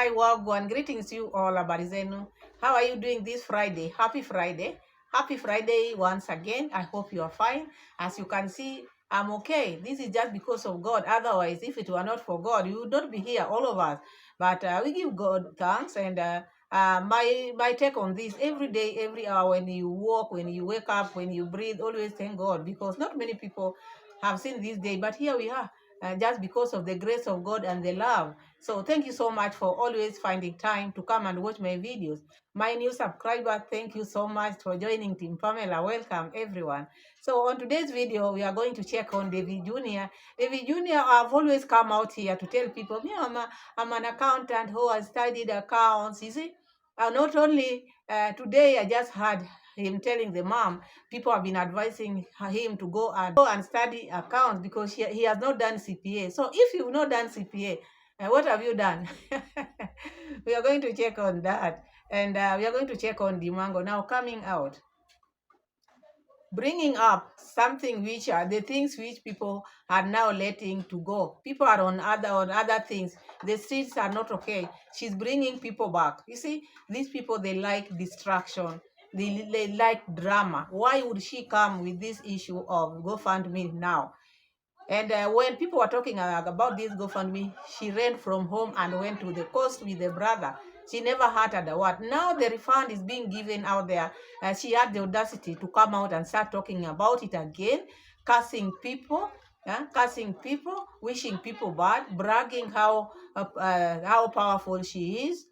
Hi, Wagwan. Greetings to you all, Abarizenu. How are you doing this Friday? Happy Friday. Happy Friday once again. I hope you are fine. As you can see, I'm okay. This is just because of God. Otherwise, if it were not for God, you would not be here, all of us. But we give God thanks. And my take on this, every day, every hour, when you walk, when you wake up, when you breathe, always thank God. Because not many people have seen this day. But here we are. Just because of the grace of God and the love. So thank you so much for always finding time to come and watch my videos. My new subscriber, thank you so much for joining Team Pamela. Welcome, everyone. So on today's video, we are going to check on Davy Jr. Davy Jr., I've always come out here to tell people, me, I'm an accountant who has studied accounts. You see, not only today, I just had him telling the mom, people have been advising him to go and study accounts because he has not done CPA. So if you've not done CPA, what have you done? We are going to check on that. And we are going to check on Dee Mwango now coming out, bringing up something which are the things which people are now letting to go. People are on other things. The streets are not okay. She's bringing people back. You see, these people, they like distraction. They like drama. Why would she come with this issue of GoFundMe now? And when people were talking about this GoFundMe, she ran from home and went to the coast with the brother. She never uttered a word. Now the refund is being given out there. She had the audacity to come out and start talking about it again, cursing people, wishing people bad, bragging how powerful she is.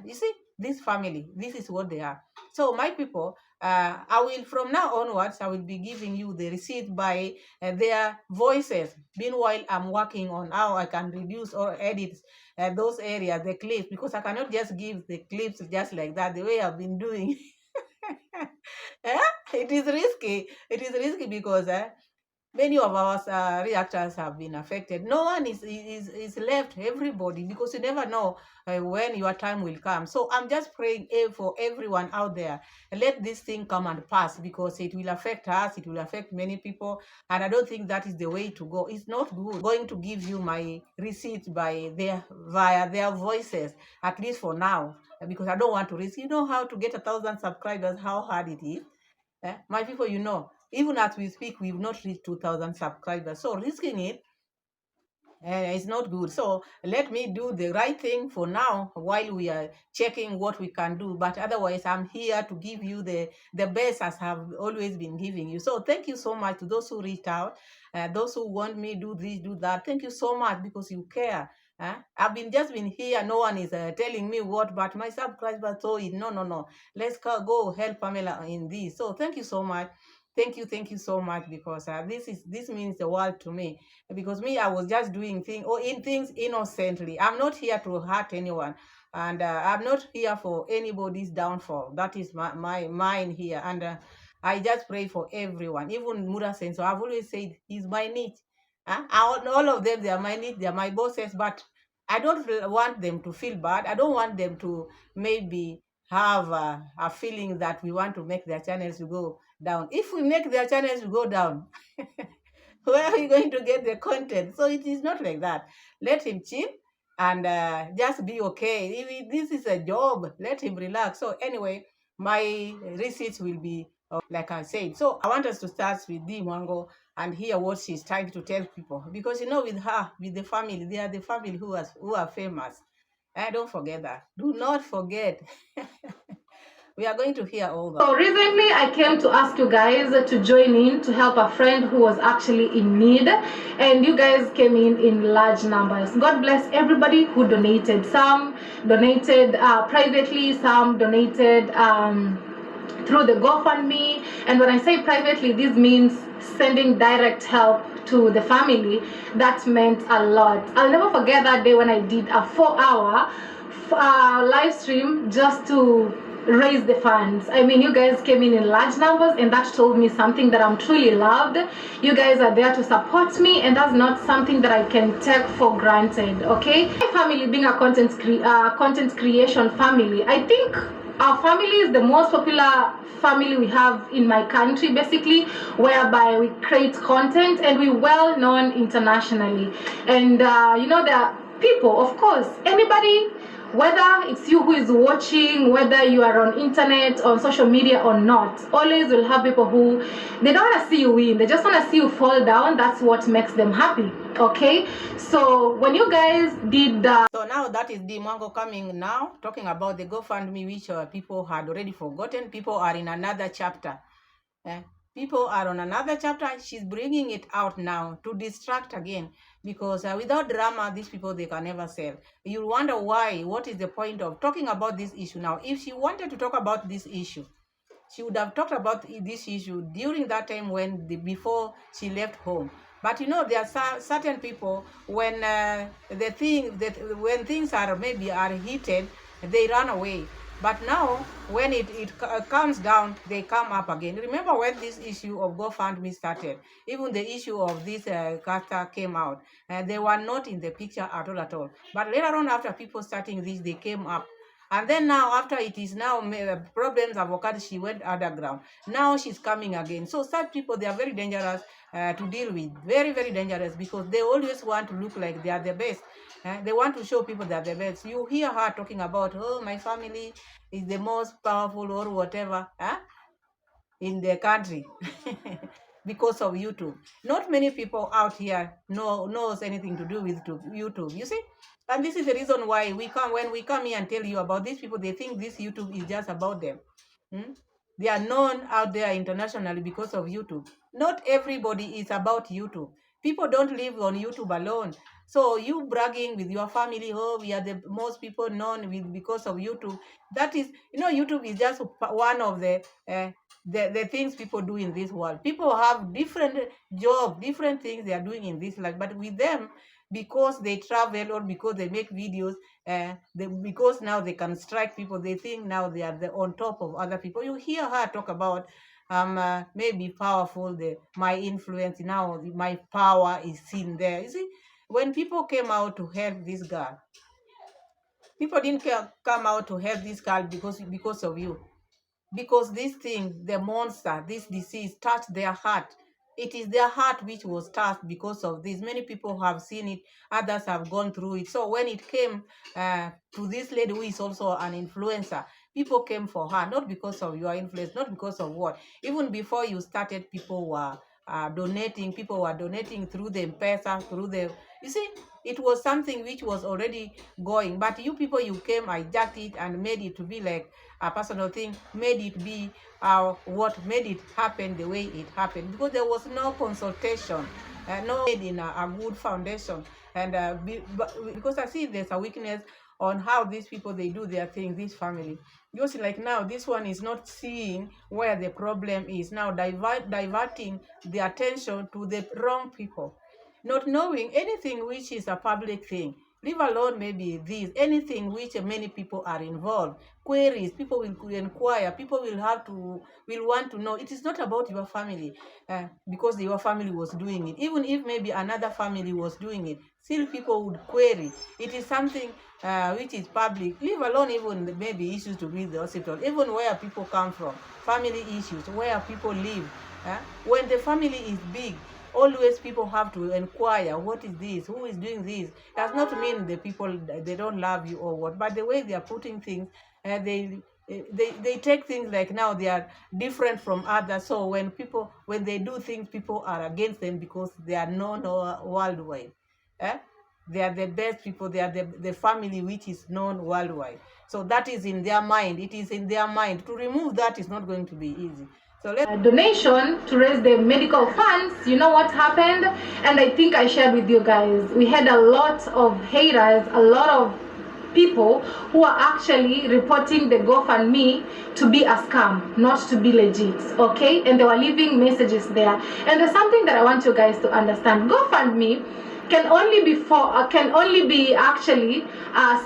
You see, this family, this is what they are. So my people, I will, from now onwards, I will be giving you the receipt by their voices. Meanwhile, I'm working on how I can reduce or edit those areas, the clips, because I cannot just give the clips just like that, the way I've been doing. It is risky. It is risky because many of our reactors have been affected. No one is left, everybody, because you never know when your time will come. So I'm just praying for everyone out there. Let this thing come and pass, because it will affect us, it will affect many people, and I don't think that is the way to go. It's not good. I'm going to give you my receipt via their voices, at least for now, because I don't want to risk. You know how to get 1,000 subscribers, how hard it is. My people, you know, even as we speak, we've not reached 2,000 subscribers. So risking it is not good. So let me do the right thing for now while we are checking what we can do. But otherwise, I'm here to give you the best, as I've always been giving you. So thank you so much to those who reached out, those who want me do this, do that. Thank you so much, because you care. I've just been here. No one is telling me what, but my subscribers told it. No. Let's go help Pamela in this. So thank you so much. Thank you so much, because this means the world to me. Because me, I was just doing things innocently. I'm not here to hurt anyone, and I'm not here for anybody's downfall. That is my mind here, and I just pray for everyone. Even Mura Senso, I've always said he's my niche. All of them, they are my niche, they are my bosses, but I don't want them to feel bad. I don't want them to maybe have a feeling that we want to make their channels go down. If we make their channels go down, where are you going to get the content? So it is not like that. Let him chill and just be okay. This is a job. Let him relax. So anyway, my receipts will be like I said. So I want us to start with Dee Mwango and hear what she's trying to tell people, because you know, with her, with the family, they are the family who are famous. Don't forget that. Do not forget. We are going to hear all that. So recently I came to ask you guys to join in to help a friend who was actually in need, and you guys came in large numbers. God bless everybody who donated. Some donated privately, some donated through the GoFundMe. And when I say privately, this means sending direct help to the family. That meant a lot. I'll never forget that day when I did a 4-hour live stream just to raise the funds. I mean, you guys came in large numbers, and that told me something, that I'm truly loved. You guys are there to support me, and that's not something that I can take for granted. Okay, my family, being a content creation family, I think our family is the most popular family we have in my country, basically, whereby we create content and we're well known internationally. And you know, there are people, of course, anybody whether it's you who is watching, whether you are on internet, on social media or not, always will have people who, they don't want to see you win, they just want to see you fall down. That's what makes them happy. Okay, so when you guys did that, so now that is Dee Mwango coming now, talking about the GoFundMe, which people had already forgotten. People are in another chapter. People are on another chapter. She's bringing it out now to distract again, because without drama, these people, they can never sell. You wonder why. What is the point of talking about this issue now? If she wanted to talk about this issue, she would have talked about this issue during that time before she left home. But you know, there are certain people, when when things are heated, they run away. But now, when it comes down, they come up again. Remember when this issue of GoFundMe started, even the issue of this caster came out, they were not in the picture at all. But later on, after people starting this, they came up. And then now, after it is now problems have occurred, she went underground. Now she's coming again. So such people, they are very dangerous to deal with. Very, very dangerous, because they always want to look like they are the best. They want to show people that they're the best. You hear her talking about, oh, my family is the most powerful or whatever in the country because of YouTube. Not many people out here knows anything to do with YouTube. You see? And this is the reason why when we come here and tell you about these people, they think this YouTube is just about them. They are known out there internationally because of YouTube. Not everybody is about YouTube. People don't live on YouTube alone. So you bragging with your family, oh, we are the most people known because of YouTube. That is, YouTube is just one of the things people do in this world. People have different jobs, different things they are doing in this life. But with them, because they travel or because they make videos, because now they can strike people, they think now they are on top of other people. You hear her talk about maybe powerful, my influence, now my power is seen there. You see, when people came out to help this girl, people didn't come out to help this girl because of you. Because this thing, the monster, this disease touched their heart. It is their heart which was touched because of this. Many people have seen it, others have gone through it. So when it came to this lady who is also an influencer, people came for her, not because of your influence, not because of what. Even before you started, people were donating. People were donating through the M-Pesa, you see, it was something which was already going. But you people, you came, hijacked it and made it to be like a personal thing, made it be what made it happen the way it happened, because there was no consultation, no made in a good foundation. And because I see there's a weakness on how these people, they do their things, this family. You see, like now, this one is not seeing where the problem is, now diverting the attention to the wrong people, not knowing anything which is a public thing, leave alone maybe anything which many people are involved, queries, people will inquire, people will want to know. It is not about your family, because your family was doing it. Even if maybe another family was doing it, still people would query. It is something which is public, leave alone even maybe issues to be the hospital, even where people come from, family issues, where people live. When the family is big, always people have to inquire, what is this, who is doing this. Does not mean the people, they don't love you or what, but the way they are putting things, they take things like now they are different from others. So when they do things, people are against them because they are known worldwide. They are the best people, they are the family which is known worldwide. So that is in their mind. It is in their mind. To remove that is not going to be easy. So donation to raise the medical funds. You know what happened? And I think I shared with you guys, we had a lot of haters, a lot of people who are actually reporting the GoFundMe to be a scam, not to be legit, okay? And they were leaving messages there. And there's something that I want you guys to understand. GoFundMe can only be actually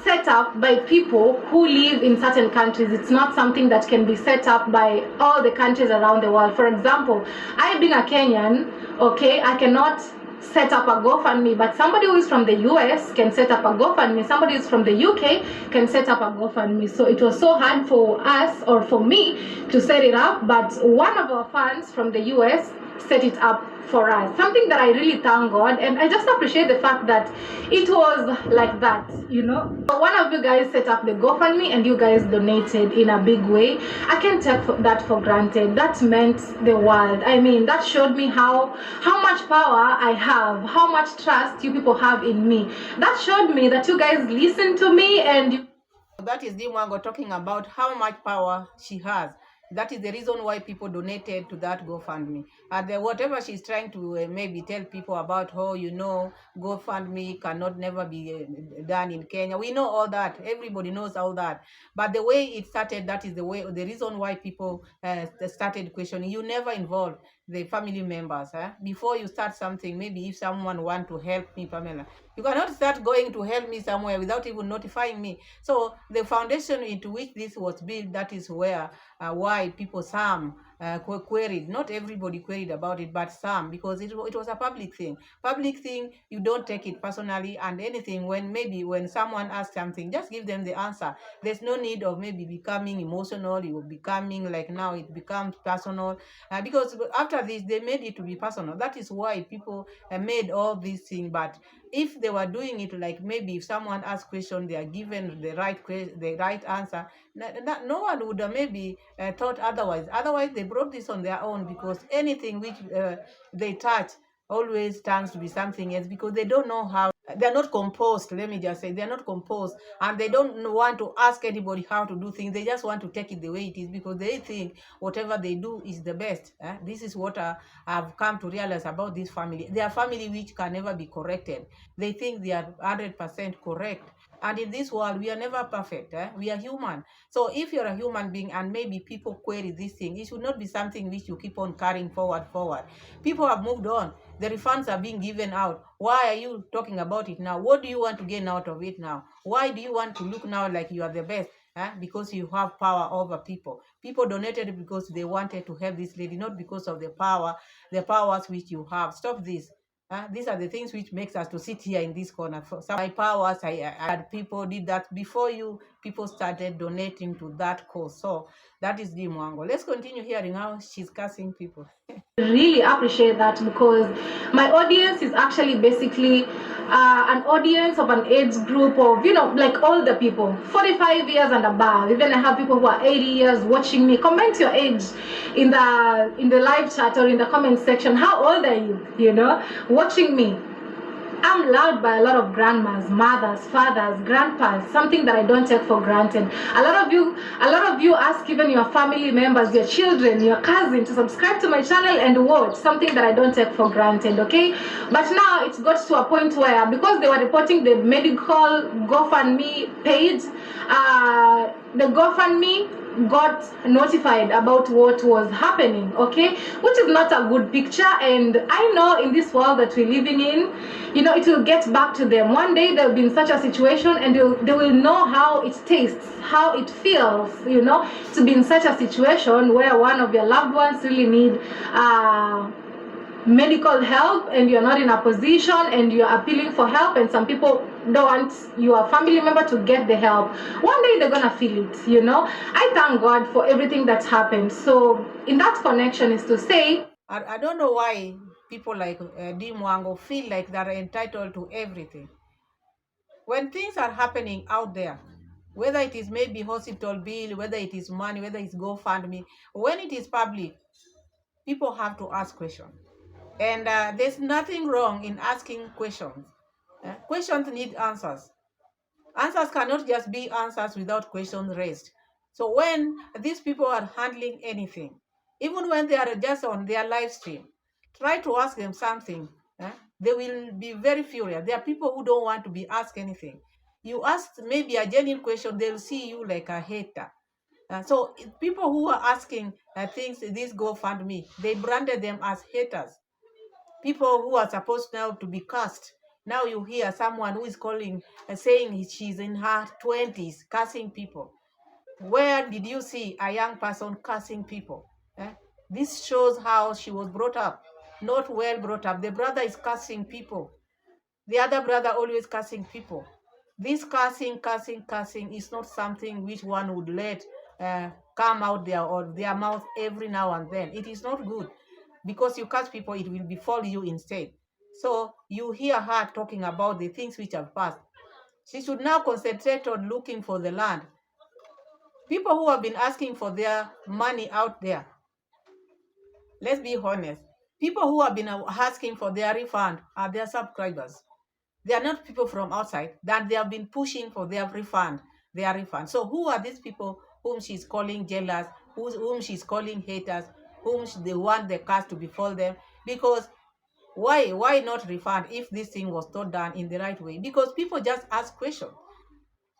set up by people who live in certain countries. It's not something that can be set up by all the countries around the world. For example, I being a Kenyan, okay, I cannot set up a GoFundMe, but somebody who is from the US can set up a GoFundMe, somebody who is from the UK can set up a GoFundMe. So it was so hard for us, or for me, to set it up, but one of our fans from the US set it up for us. Something that I really thank God, and I just appreciate the fact that it was like that, you know. So one of you guys set up the GoFundMe and you guys donated in a big way. I can't take that for granted. That meant the world. I mean, that showed me how much power I have, how much trust you people have in me. That showed me that you guys listen to me, and that is Dee Mwango talking about how much power she has. That is the reason why people donated to that GoFundMe. And whatever she's trying to maybe tell people about, oh, you know, GoFundMe cannot never be done in Kenya. We know all that. Everybody knows all that. But the way it started, that is the reason why people started questioning. You never involve the family members. Before you start something, maybe if someone want to help me, Pamela, you cannot start going to help me somewhere without even notifying me. So the foundation into which this was built, that is where why people, some queried, not everybody queried about it, but some, because it was a public thing. Public thing, you don't take it personally, and anything, when someone asks something, just give them the answer. There's no need of maybe becoming emotional, you becoming like now it becomes personal, because after this, they made it to be personal. That is why people made all these things. But if they were doing it like maybe if someone asks question, they are given the right answer, no one would have maybe thought otherwise. Otherwise, they brought this on their own, because anything which they touch always turns to be something else, because they don't know how. They're not composed. Let me just say, they're not composed, and they don't want to ask anybody how to do things. They just want to take it the way it is, because they think whatever they do is the best. This is what I've come to realize about this family. They are family which can never be corrected. They think they are 100% correct. And in this world, we are never perfect. We are human. So if you're a human being and maybe people query this thing, it should not be something which you keep on carrying forward. People have moved on. The refunds are being given out. Why are you talking about it now? What do you want to gain out of it now? Why do you want to look now like you are the best? Because you have power over people. People donated because they wanted to help this lady, not because of the powers which you have. Stop this. These are the things which makes us to sit here in this corner. For some my powers, I had people did that before you. People started donating to that cause. So that is Dee Mwango. Let's continue hearing how she's cursing people. Really appreciate that, because my audience is actually basically an audience of an age group of, you know, like older people, 45 years and above. Even I have people who are 80 years watching me. Comment your age in the live chat or in the comment section. How old are you, you know, watching me? I'm loved by a lot of grandmas, mothers, fathers, grandpas, something that I don't take for granted. A lot of you ask even your family members, your children, your cousin to subscribe to my channel and watch, something that I don't take for granted, okay? But now it's got to a point where, because they were reporting the medical GoFundMe page, the GoFundMe got notified about what was happening, okay, which is not a good picture. And I know in this world that we're living in, you know, it will get back to them one day. They'll be in such a situation, and they will know how it tastes, how it feels, you know, to be in such a situation where one of your loved ones really need medical help, and you're not in a position, and you're appealing for help, and some people don't want your family member to get the help. One day they're gonna feel it, you know. I thank God for everything that's happened. So in that connection is to say, I don't know why people like Dee Mwango feel like they're entitled to everything. When things are happening out there, whether it is maybe hospital bill, whether it is money, whether it's GoFundMe, when it is public, people have to ask questions. And there's nothing wrong in asking questions. Questions need answers. Answers cannot just be answers without questions raised. So when these people are handling anything, even when they are just on their live stream, try to ask them something. They will be very furious. There are people who don't want to be asked anything. You ask maybe a genuine question, they'll see you like a hater. So people who are asking things, this GoFundMe, they branded them as haters. People who are supposed now to be cursed. Now you hear someone who is calling, saying she's in her 20s, cursing people. Where did you see a young person cursing people? This shows how she was brought up, not well brought up. The brother is cursing people. The other brother always cursing people. This cursing is not something which one would let come out there or their mouth every now and then. It is not good. Because you curse people, it will befall you instead. So you hear her talking about the things which have passed. She should now concentrate on looking for the land. People who have been asking for their money out there, let's be honest, people who have been asking for their refund are their subscribers. They are not people from outside that they have been pushing for their refund. So who are these people whom she's calling jealous, whom she's calling haters, whom they want the curse to befall them? Because why not refund if this thing was not done in the right way? Because people just ask questions.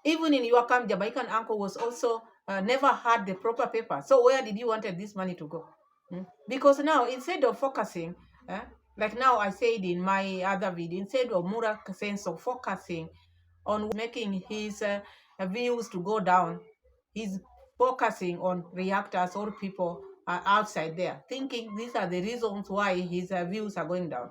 Even in your camp, Jamaican uncle was also never had the proper paper. So where did you wanted this money to go? Because now, instead of focusing, like now I said in my other video, instead of Mura sense of focusing on making his views to go down, he's focusing on reactors or people outside there, thinking these are the reasons why his views are going down.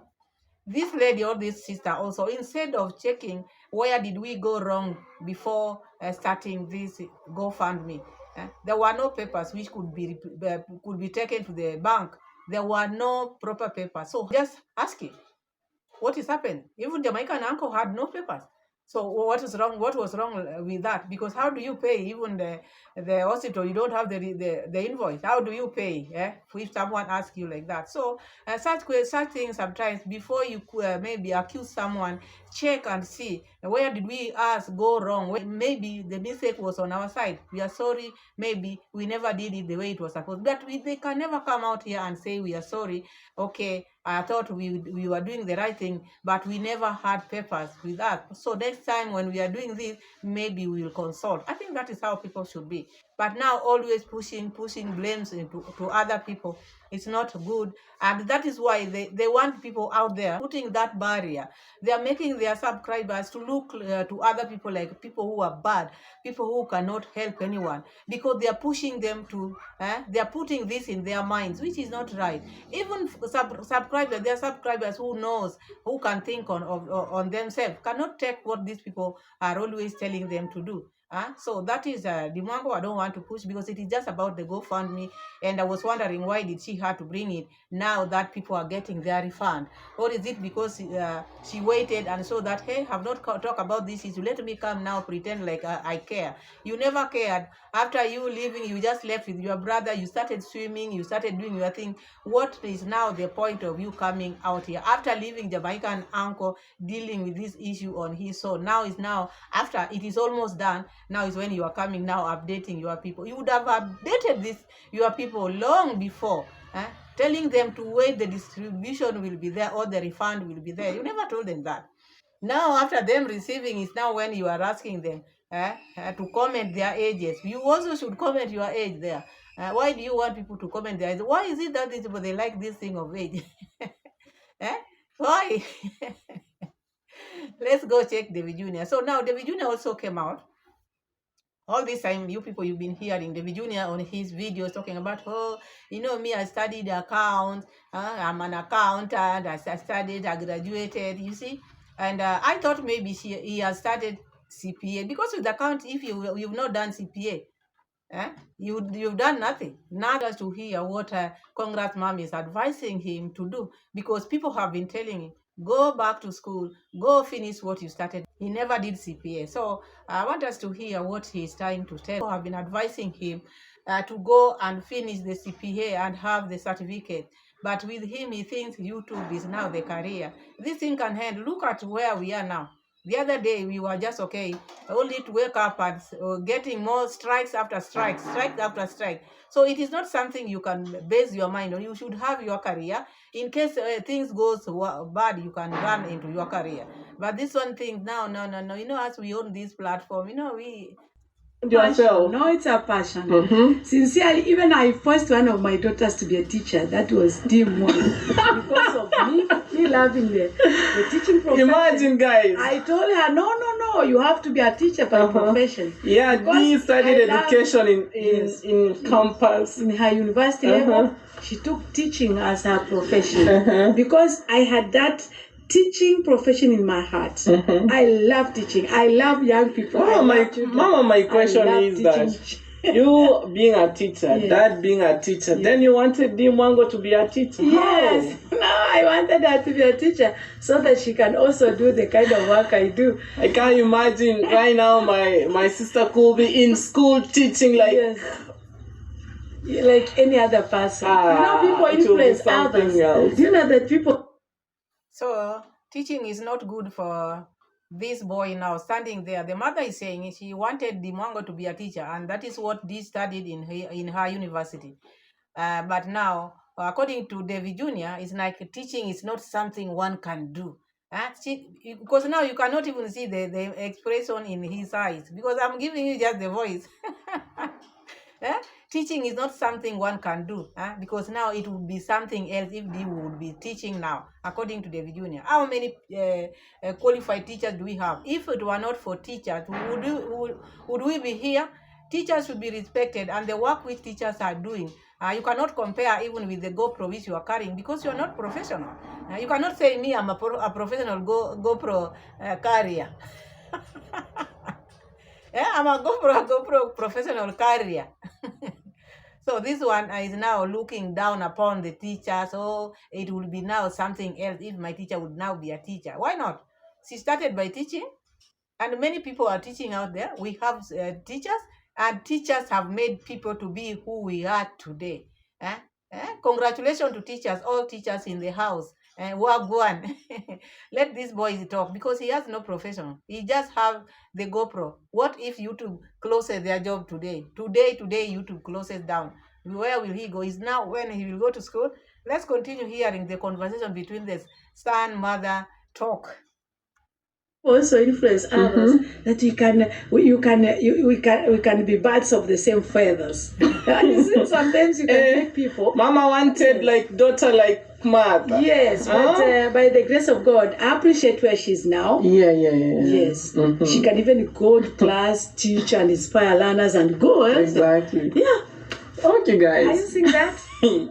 This lady or this sister also, instead of checking where did we go wrong before starting this GoFundMe, there were no papers which could be taken to the bank. There were no proper papers. So just asking, what is happening? Even Jamaican uncle had no papers. So what is wrong? What was wrong with that? Because how do you pay even the hospital? You don't have the invoice. How do you pay? If someone asks you like that. So such things sometimes before you maybe accuse someone, check and see where did we go wrong. Maybe the mistake was on our side. We are sorry. Maybe we never did it the way it was supposed. But they can never come out here and say we are sorry. Okay, I thought we were doing the right thing, but we never had papers with us. So next time when we are doing this, maybe we will consult. I think that is how people should be. But now always pushing blames to other people, it's not good. And that is why they want people out there putting that barrier. They are making their subscribers to look to other people like people who are bad, people who cannot help anyone, because they are pushing them to, they are putting this in their minds, which is not right. Even subscribers, there are subscribers who can think on themselves, cannot take what these people are always telling them to do. So that is Dee Mwango. I don't want to push because it is just about the GoFundMe, and I was wondering why did she have to bring it now that people are getting their refund, or is it because she waited and saw that, hey, have not talked about this issue, let me come now pretend like I care. You never cared. After you leaving, you just left with your brother, you started swimming, you started doing your thing. What is now the point of you coming out here after leaving Jamaican uncle dealing with this issue on his own? Now after it is almost done, now is when you are coming now updating your people. You would have updated your people long before, telling them to wait, the distribution will be there or the refund will be there. You never told them that. Now after them receiving is now when you are asking them to comment their ages. You also should comment your age there. Why do you want people to comment their age? Why is it that these people, they like this thing of age? Why? Let's go check Davy Jr. So now Davy Jr. also came out. All this time, you people, you've been hearing Davy Jr. on his videos talking about, me, I studied accounts, I'm an accountant, I studied, I graduated, you see. And I thought maybe he has started CPA, because with the account, if you've not done CPA, you've done nothing. Now just to hear what Congrats Mom is advising him to do, because people have been telling him, go back to school, go finish what you started. He never did CPA. So I want us to hear what he's trying to tell. People have been advising him to go and finish the CPA and have the certificate. But with him, he thinks YouTube is now the career. This thing can end. Look at where we are now. The other day, we were just okay, only to wake up and getting more strikes after strikes, strike after strike. So it is not something you can base your mind on. You should have your career. In case things goes bad, you can run into your career. But this one thing, no. As we own this platform, we... Yourself. No, it's a passion. Mm-hmm. Sincerely, even I forced one of my daughters to be a teacher. That was Dee Mwango. Because of me loving the teaching profession. Imagine, guys. I told her, no, you have to be a teacher by profession. Yeah, Dee studied education in campus. In her university level, she took teaching as her profession. Because I had that teaching profession in my heart. I love teaching. I love young people. My question is that You being a teacher, Yes. Dad being a teacher, then you wanted Dee Mwango to be a teacher. Yes. No, I wanted her to be a teacher so that she can also do the kind of work I do. I can't imagine right now my sister could be in school teaching like Yes. Like any other person. People it will be influence something others. else. Do you know that people... So teaching is not good for this boy now standing there. The mother is saying she wanted Dee Mwango to be a teacher, and that is what Dee studied in her university. But now, according to Davy Jr., it's like teaching is not something one can do. Because now you cannot even see the expression in his eyes, because I'm giving you just the voice. Teaching is not something one can do, because now it would be something else if Dee would be teaching now, according to Davy Jr. How many qualified teachers do we have? If it were not for teachers, would we be here? Teachers should be respected, and the work which teachers are doing, you cannot compare even with the GoPro which you are carrying, because you are not professional. You cannot say me, I'm a professional GoPro carrier. I'm a GoPro professional carrier. So this one is now looking down upon the teacher. So it will be now something else if my teacher would now be a teacher. Why not? She started by teaching, and many people are teaching out there. We have teachers, and teachers have made people to be who we are today. Congratulations to teachers, all teachers in the house. Wagwan. Let this boy talk, because he has no profession. He just have the GoPro. What if YouTube closes their job today? Today, YouTube closes down. Where will he go? Is now when he will go to school. Let's continue hearing the conversation between the son, mother, talk. Also influence others that we can be birds of the same feathers. Sometimes you can make people. Mama wanted like daughter like mother. Yes, but by the grace of God, I appreciate where she's now. Yeah. Yes, she can even go to class, teach, and inspire learners and go. Exactly. Yeah. Okay, guys. Are you seeing that?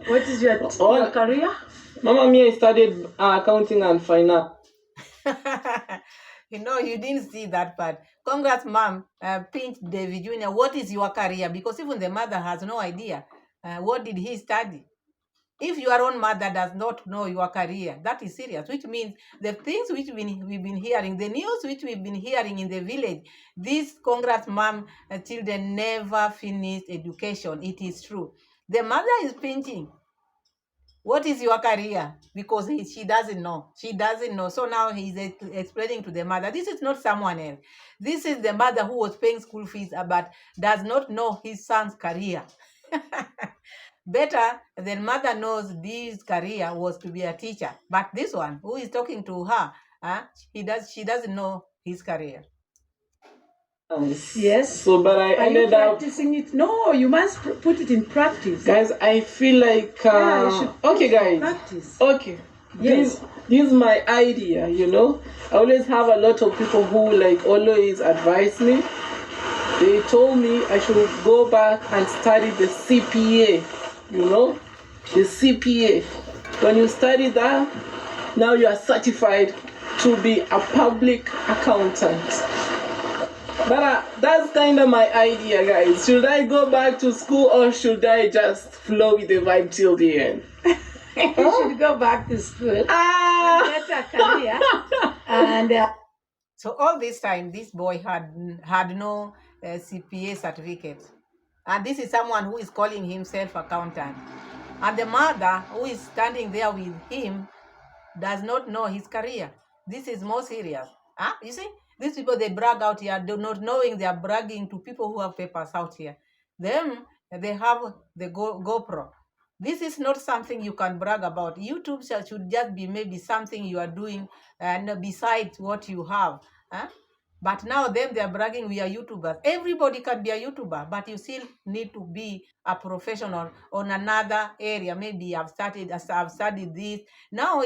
What is your career? Mama, I studied accounting and finance. You didn't see that part. Congrats, mom. Pinch Davy Jr. What is your career? Because even the mother has no idea. What did he study? If your own mother does not know your career, that is serious, which means the things which we've been hearing, the news which we've been hearing in the village, these congrats, mom, children never finished education. It is true. The mother is pinching. What is your career? Because she doesn't know. She doesn't know. So now he's explaining to the mother. This is not someone else. This is the mother who was paying school fees but does not know his son's career. Better than mother knows Dee's career was to be a teacher. But this one, who is talking to her, she doesn't know his career. Yes. So, but I ended up practicing it. No, you must put it in practice. Guys, I feel like okay, guys. Practice. Okay. Yes. This is my idea, I always have a lot of people who like always advise me. They told me I should go back and study the CPA, the CPA. When you study that, now you are certified to be a public accountant. But that's kind of my idea, guys. Should I go back to school or should I just flow with the vibe till the end? You should go back to school and get a career. And so all this time, this boy had no CPA certificate, and this is someone who is calling himself accountant, and the mother who is standing there with him does not know his career. This is more serious. You see, these people, they brag out here, do not knowing they are bragging to people who have papers out here. Them, they have the GoPro. This is not something you can brag about. YouTube should just be maybe something you are doing and besides what you have. But now them, they are bragging, we are YouTubers. Everybody can be a YouTuber, but you still need to be a professional on another area. Maybe I've studied this. Now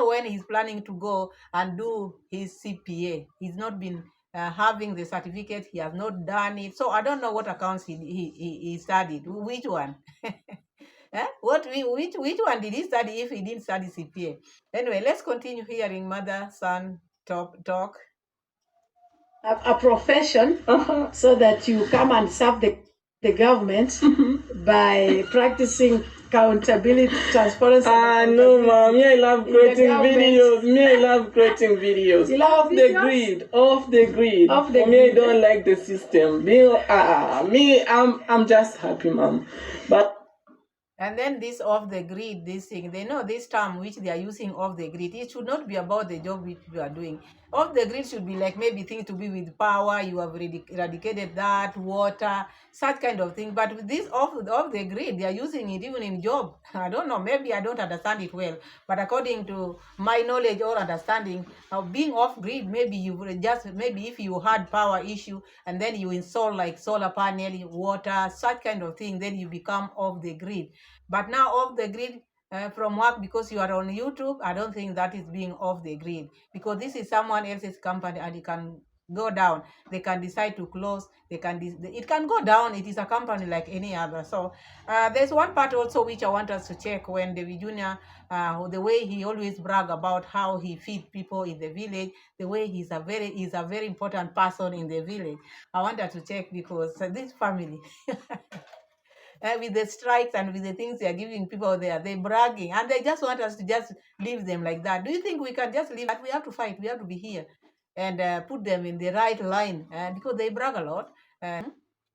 when he's planning to go and do his CPA. He's not been having the certificate. He has not done it. So I don't know what accounts he studied. Which one? Which one did he study if he didn't study CPA? Anyway, let's continue hearing mother, son talk. A profession so that you come and serve the the government by practicing accountability, transparency. No, ma'am. Me, I love creating videos. Me, I love creating videos. You love Off the videos? grid. Off the grid. Off the For me, I grid. don't like the system. I'm just happy, ma'am. But And then this off the grid, this thing, they know this term which they are using off the grid. It should not be about the job which you are doing. Off the grid should be like maybe things to be with power, you have eradicated that, water, such kind of thing. But with this off the grid, they are using it even in job. I don't know, maybe I don't understand it well. But according to my knowledge or understanding, being off grid, maybe you would just, maybe if you had power issue and then you install like solar panel, water, such kind of thing, then you become off the grid. But now off the grid from work because you are on YouTube, I don't think that is being off the grid, because this is someone else's company and it can go down. They can decide to close. It can go down. It is a company like any other. So there's one part also which I want us to check when Davy Jr. The way he always brag about how he feeds people in the village, the way he's a very important person in the village. I want us to check because this family. With the strikes and with the things they are giving people there, they're bragging and they just want us to just leave them like that. Do you think we can just leave that? We have to fight. We have to be here and put them in the right line because they brag a lot.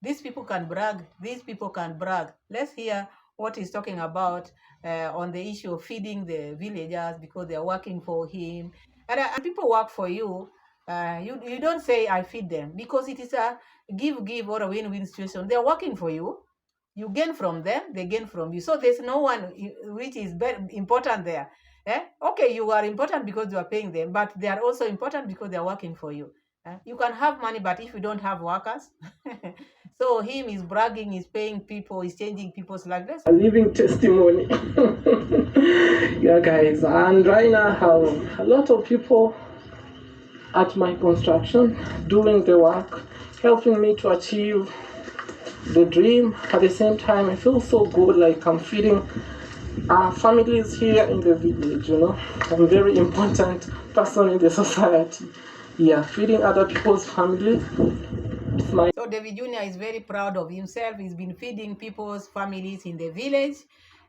These people can brag. These people can brag. Let's hear what he's talking about on the issue of feeding the villagers because they are working for him. And people work for you. You don't say I feed them because it is a give or a win-win situation. They're working for you. You gain from them, they gain from you. So there's no one which is very important there. Okay, you are important because you are paying them, but they are also important because they are working for you. You can have money, but if you don't have workers, so him is bragging, he's paying people, he's changing people's lives. That's a living testimony. Yeah, guys, and right now I have a lot of people at my construction doing the work, helping me to achieve the dream. At the same time, I feel so good, like I'm feeding families here in the village, you know. I'm a very important person in the society. Yeah, feeding other people's family. So Davy Jr. is very proud of himself. He's been feeding people's families in the village,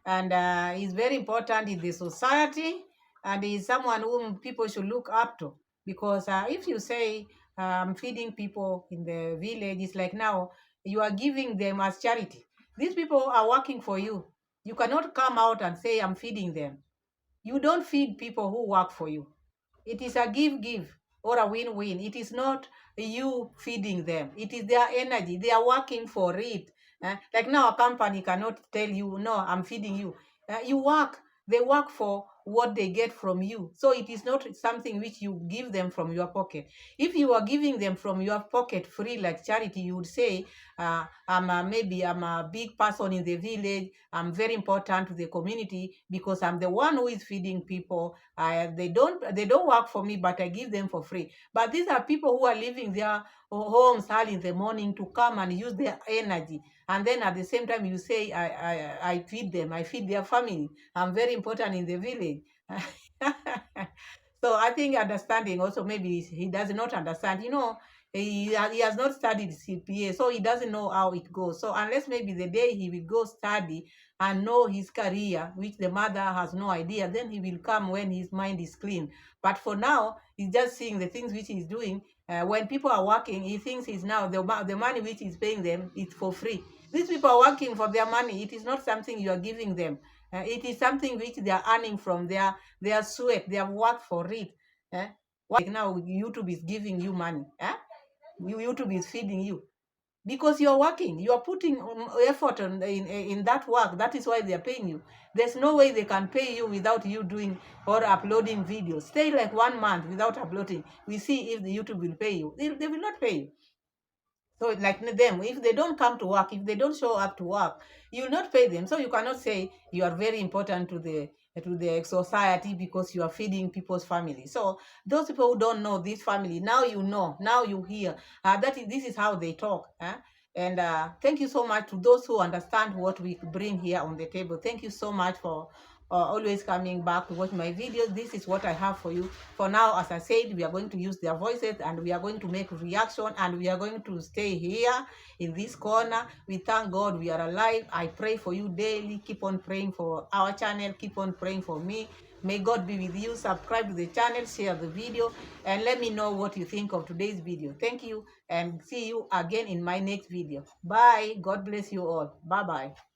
and he's very important in the society, and he's someone whom people should look up to, because if you say feeding people in the village, it's like now you are giving them as charity. These people are working for you. You cannot come out and say I'm feeding them. You don't feed people who work for you. It is a give or a win-win. It is not you feeding them. It is their energy. They are working for it. Like now, a company cannot tell you, no, I'm feeding you. You work. They work for what they get from you. So it is not something which you give them from your pocket. If you are giving them from your pocket free like charity, you would say, maybe I'm a big person in the village. I'm very important to the community because I'm the one who is feeding people. They don't work for me, but I give them for free. But these are people who are leaving their homes early in the morning to come and use their energy. And then at the same time, you say, I feed them, I feed their family. I'm very important in the village. So I think understanding also, maybe he does not understand. He has not studied CPA, so he doesn't know how it goes. So unless maybe the day he will go study and know his career, which the mother has no idea, then he will come when his mind is clean. But for now, he's just seeing the things which he's doing. When people are working, he thinks he's now the money which he's paying them is for free. These people are working for their money. It is not something you are giving them. It is something which they are earning from their sweat. They have worked for it. Like now, YouTube is giving you money. YouTube is feeding you because you're working. You are putting effort in that work. That is why they are paying you. There's no way they can pay you without you doing or uploading videos. Stay like 1 month without uploading. We see if the YouTube will pay you. They will not pay you. So like them, if they don't come to work, if they don't show up to work, you will not pay them. So you cannot say you are very important to the society because you are feeding people's family. So those people who don't know this family, now you know, now you hear. This is how they talk. And thank you so much to those who understand what we bring here on the table. Thank you so much for always coming back to watch my videos. This is what I have for you. For now, as I said, we are going to use their voices and we are going to make reaction and we are going to stay here in this corner. We thank God we are alive. I pray for you daily. Keep on praying for our channel. Keep on praying for me. May God be with you. Subscribe to the channel, share the video, and let me know what you think of today's video. Thank you, and see you again in my next video. Bye. God bless you all. Bye-bye.